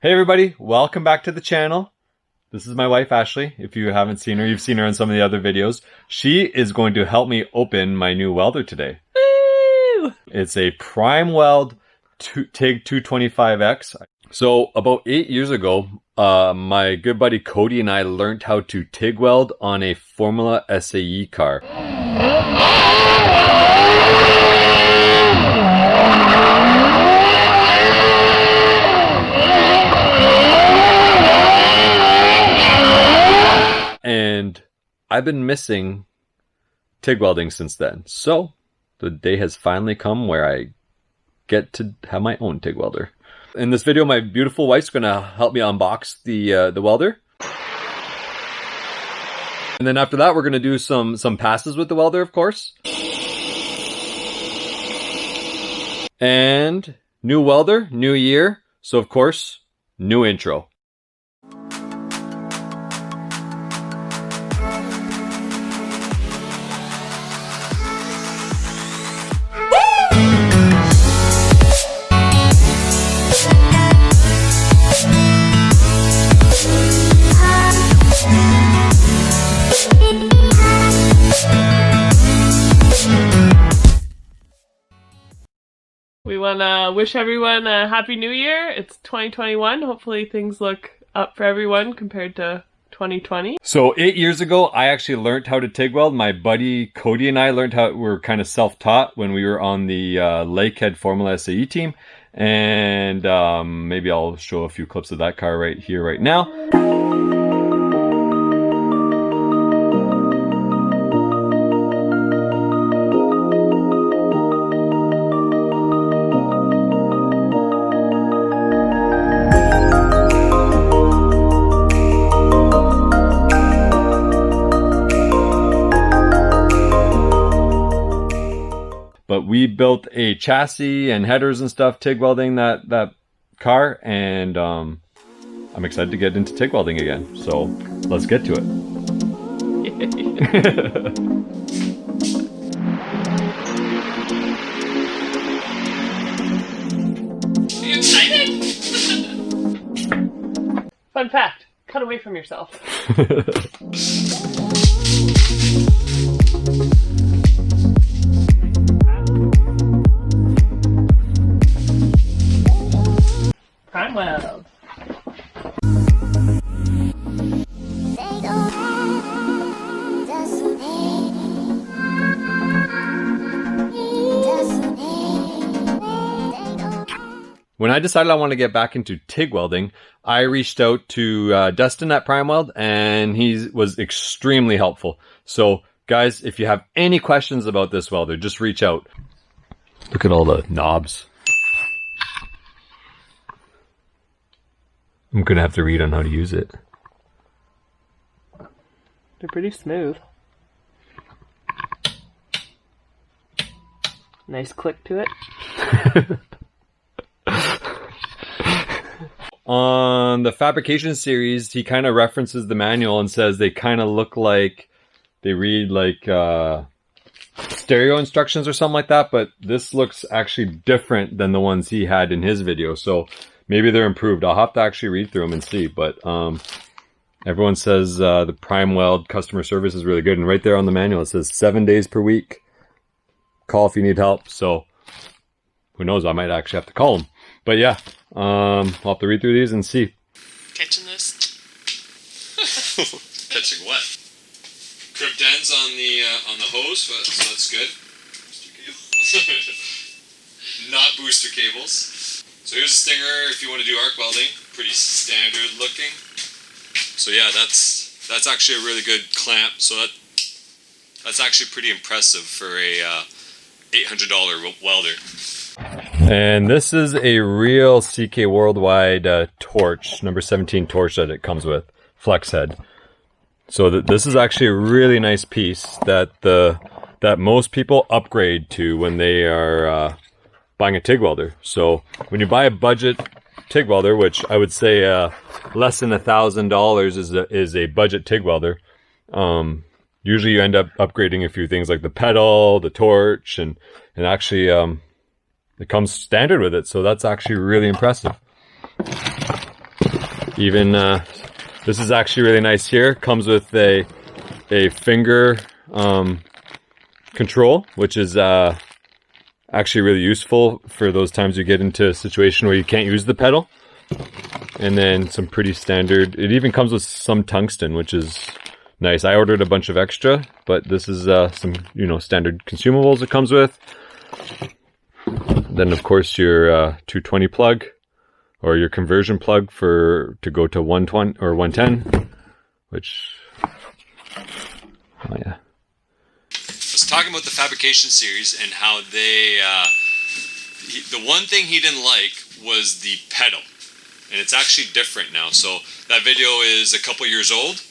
Hey everybody, welcome back to the channel. This is my wife Ashley. If you haven't seen her, you've seen her in some of the other videos. She is going to help me open my new welder today. Woo! It's a PrimeWeld TIG 225X. So about 8 years ago, my good buddy Cody and I learned how to TIG weld on a Formula SAE car. And I've been missing TIG welding since then. So the day has finally come where I get to have my own TIG welder. In this video, my beautiful wife's going to help me unbox the welder. And then after that, we're going to do some passes with the welder, of course. And new welder, new year. So of course, new intro. We want to wish everyone a happy new year. It's 2021. Hopefully things look up for everyone compared to 2020. So 8 years ago, I actually learned how to TIG weld. My buddy Cody and I learned how. We're kind of self-taught when we were on the Lakehead Formula SAE team. And maybe I'll show a few clips of that car right here, right now. But we built a chassis and headers and stuff, TIG welding that car, and I'm excited to get into TIG welding again. So let's get to it. Are you excited? Fun fact, cut away from yourself. PrimeWeld. When I decided I wanted to get back into TIG welding, I reached out to Dustin at PrimeWeld, and he was extremely helpful. So guys, if you have any questions about this welder, just reach out. Look at all the knobs. I'm gonna have to read on how to use it. They're pretty smooth. Nice click to it. On the fabrication series, he kind of references the manual and says they kind of look like they read like stereo instructions or something like that, but this looks actually different than the ones he had in his video. So maybe they're improved. I'll have to actually read through them and see. But everyone says the PrimeWeld customer service is really good. And right there on the manual, it says 7 days per week. Call if you need help. So who knows? I might actually have to call them. But yeah, I'll have to read through these and see. Catching this? Catching what? Crimped ends on the hose, so that's good. Not booster cables. So here's a stinger if you want to do arc welding. Pretty standard looking. So yeah, that's actually a really good clamp. So that's actually pretty impressive for a $800 welder. And this is a real CK Worldwide torch, number 17 torch that it comes with, flex head. So this is actually a really nice piece that most people upgrade to when they are buying a TIG welder. So when you buy a budget TIG welder, which I would say less than $1,000 is a budget TIG welder, usually you end up upgrading a few things like the pedal, the torch, and actually it comes standard with it. So that's actually really impressive. Even this is actually really nice here. Comes with a finger control, which is actually really useful for those times you get into a situation where you can't use the pedal. And then some pretty standard, it even comes with some tungsten, which is nice. I ordered a bunch of extra, but this is some, you know, standard consumables it comes with. Then of course your 220 plug, or your conversion plug to go to 120 or 110, which, oh yeah. I was talking about the fabrication series and how they, the one thing he didn't like was the pedal. And it's actually different now. So that video is a couple years old.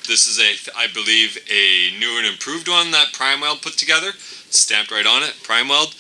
This is I believe, a new and improved one that PrimeWeld put together. It's stamped right on it, PrimeWeld.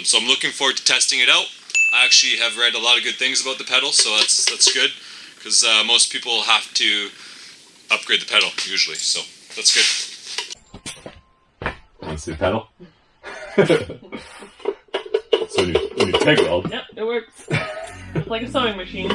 So I'm looking forward to testing it out. I actually have read a lot of good things about the pedal, so that's good, because most people have to upgrade the pedal usually. So that's good. Want to see the pedal? So when you TIG weld. Yep, it works. It's like a sewing machine.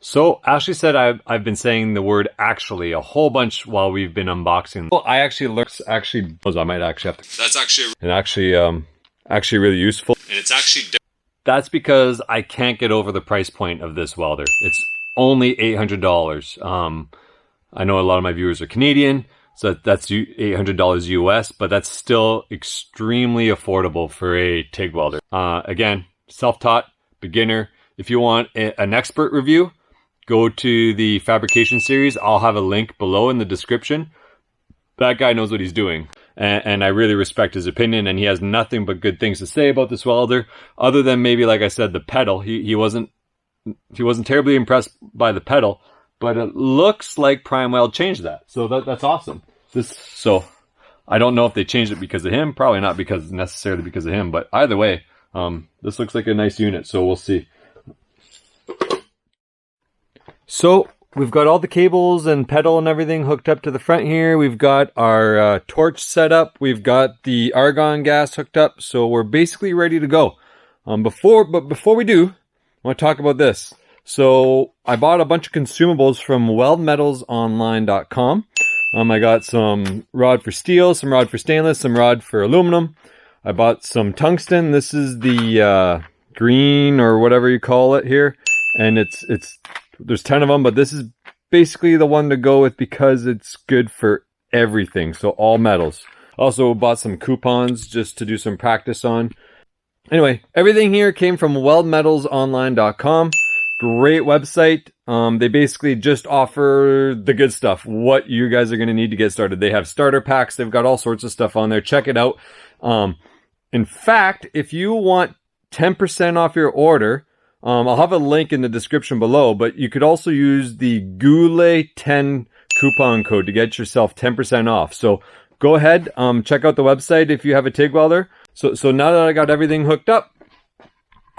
So Ashley said I've been saying the word actually a whole bunch while we've been unboxing. Well, I actually looked, I might actually have to. That's actually actually really useful. And it's actually that's because I can't get over the price point of this welder. It's only $800. I know a lot of my viewers are Canadian, so that's $800 US, but that's still extremely affordable for a TIG welder. Again, self-taught, beginner. If you want an expert review, go to the fabrication series. I'll have a link below in the description. That guy knows what he's doing. And I really respect his opinion, and he has nothing but good things to say about this welder, other than maybe, like I said, the pedal. He wasn't terribly impressed by the pedal, but it looks like PrimeWeld changed that. So that's awesome. So I don't know if they changed it because of him, probably not necessarily because of him, but either way, this looks like a nice unit, so we'll see. So we've got all the cables and pedal and everything hooked up to the front here. We've got our torch set up. We've got the argon gas hooked up. So we're basically ready to go. Before we do, I want to talk about this. So I bought a bunch of consumables from weldmetalsonline.com. I got some rod for steel, some rod for stainless, some rod for aluminum. I bought some tungsten. This is the green or whatever you call it here. And there's 10 of them, but this is basically the one to go with because it's good for everything. So all metals. Also bought some coupons just to do some practice on. Anyway, everything here came from weldmetalsonline.com. Great website. They basically just offer the good stuff, what you guys are going to need to get started. They have starter packs. They've got all sorts of stuff on there. Check it out. In fact, if you want 10% off your order, I'll have a link in the description below, but you could also use the Goulet 10 coupon code to get yourself 10% off. So go ahead, check out the website if you have a TIG welder. So now that I got everything hooked up,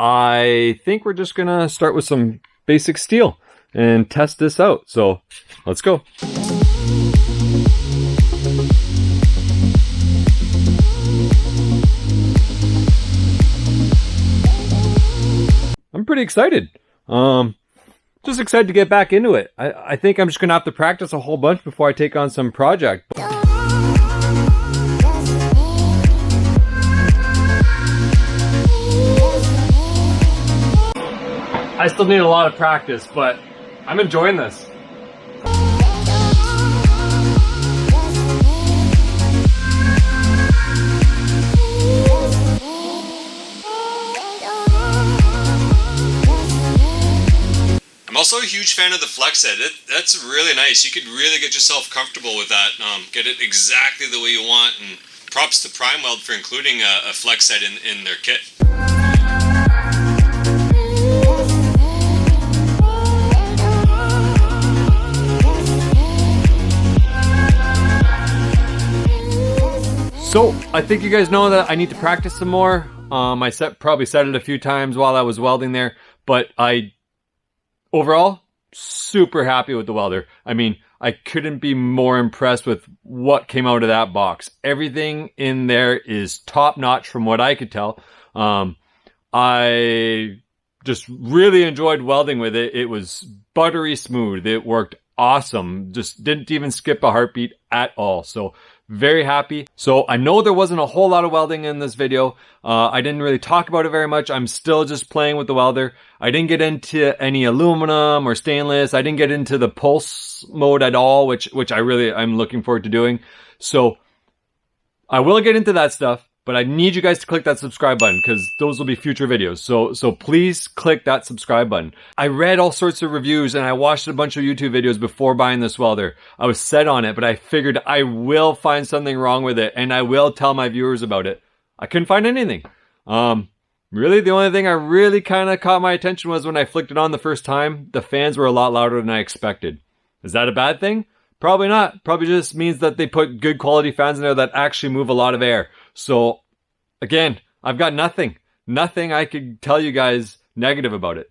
I think we're just going to start with some basic steel and test this out. So let's go. I'm pretty excited. Just excited to get back into it. I think I'm just going to have to practice a whole bunch before I take on some project. I still need a lot of practice, but I'm enjoying this. also a huge fan of the flex head. That's really nice. You could really get yourself comfortable with that. Get it exactly the way you want. And props to PrimeWeld for including a flex head in their kit. So, I think you guys know that I need to practice some more. I probably said it a few times while I was welding there, but overall, super happy with the welder. I mean, I couldn't be more impressed with what came out of that box. Everything in there is top notch from what I could tell. I just really enjoyed welding with it. It was buttery smooth. It worked awesome. Just didn't even skip a heartbeat at all. So very happy. So I know there wasn't a whole lot of welding in this video. I didn't really talk about it very much. I'm still just playing with the welder. I didn't get into any aluminum or stainless. I didn't get into the pulse mode at all, which I'm looking forward to doing. So I will get into that stuff, but I need you guys to click that subscribe button because those will be future videos. So please click that subscribe button. I read all sorts of reviews and I watched a bunch of YouTube videos before buying this welder. I was set on it, but I figured I will find something wrong with it and I will tell my viewers about it. I couldn't find anything. Really, the only thing I really kind of caught my attention was when I flicked it on the first time, the fans were a lot louder than I expected. Is that a bad thing? Probably not. Probably just means that they put good quality fans in there that actually move a lot of air. So, again, I've got nothing I could tell you guys negative about it.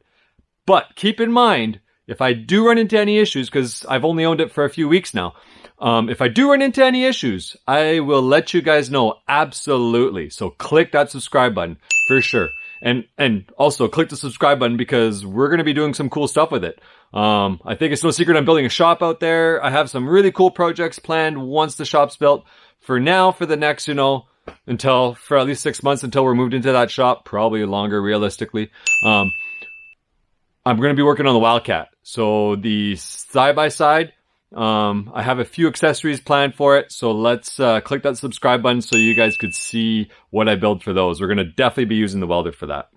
But keep in mind, if I do run into any issues, because I've only owned it for a few weeks now, if I do run into any issues, I will let you guys know absolutely. So click that subscribe button for sure. And also click the subscribe button because we're going to be doing some cool stuff with it. I think it's no secret I'm building a shop out there. I have some really cool projects planned once the shop's built. For now, for the next, for at least 6 months until we're moved into that shop, probably longer realistically. I'm going to be working on the Wildcat. So the side-by-side, I have a few accessories planned for it. So let's click that subscribe button so you guys could see what I build for those. We're going to definitely be using the welder for that.